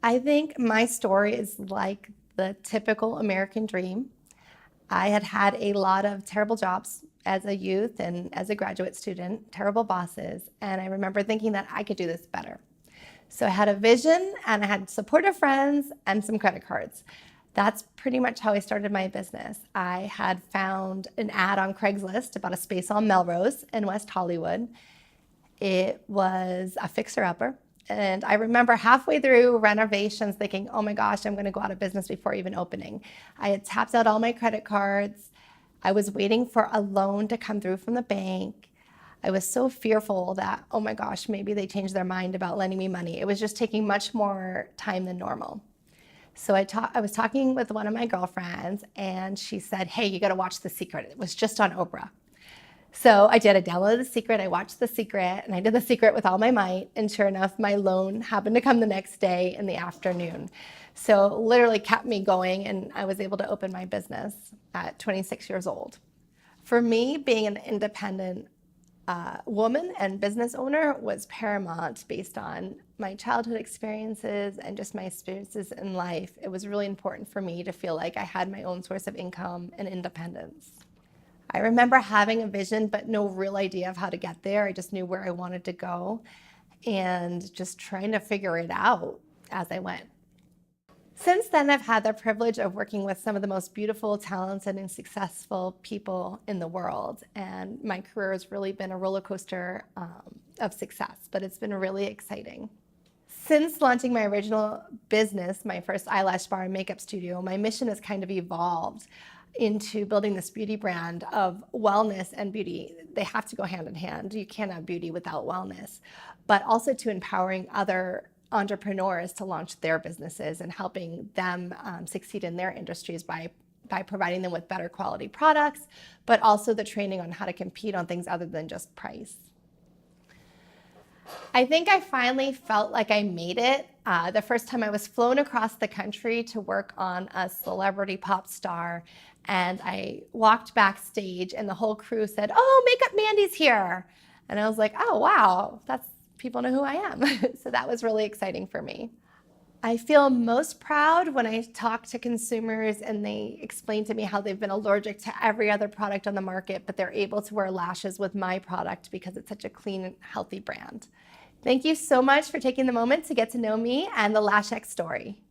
I think my story is like the typical American dream. I had had a lot of terrible jobs as a youth and as a graduate student, terrible bosses, and I remember thinking that I could do this better. So I had a vision and I had supportive friends and some credit cards. That's pretty much how I started my business. I had found an ad on Craigslist about a space on Melrose in West Hollywood. It was a fixer-upper. And I remember halfway through renovations thinking, oh my gosh, I'm going to go out of business before even opening. I had tapped out all my credit cards. I was waiting for a loan to come through from the bank. I was so fearful that, oh my gosh, maybe they changed their mind about lending me money. It was just taking much more time than normal. So I was talking with one of my girlfriends and she said, hey, you got to watch The Secret. It was just on Oprah. So I did. I downloaded The Secret, I watched The Secret, and I did The Secret with all my might. And sure enough, my loan happened to come the next day in the afternoon. So literally kept me going, and I was able to open my business at 26 years old. For me, being an independent woman and business owner was paramount based on my childhood experiences and just my experiences in life. It was really important for me to feel like I had my own source of income and independence. I remember having a vision, but no real idea of how to get there. I just knew where I wanted to go and just trying to figure it out as I went. Since then, I've had the privilege of working with some of the most beautiful, talented, and successful people in the world. And my career has really been a roller coaster of success, but it's been really exciting. Since launching my original business, my first eyelash bar and makeup studio, my mission has kind of evolved into building this beauty brand of wellness and beauty. They have to go hand in hand. You can't have beauty without wellness, but also to empowering other entrepreneurs to launch their businesses and helping them succeed in their industries by providing them with better quality products, but also the training on how to compete on things other than just price. I think I finally felt like I made it the first time I was flown across the country to work on a celebrity pop star, and I walked backstage and the whole crew said, oh, Makeup Mandy's here. And I was like, oh, wow, people know who I am. So that was really exciting for me. I feel most proud when I talk to consumers and they explain to me how they've been allergic to every other product on the market, but they're able to wear lashes with my product because it's such a clean and healthy brand. Thank you so much for taking the moment to get to know me and the LAshX story.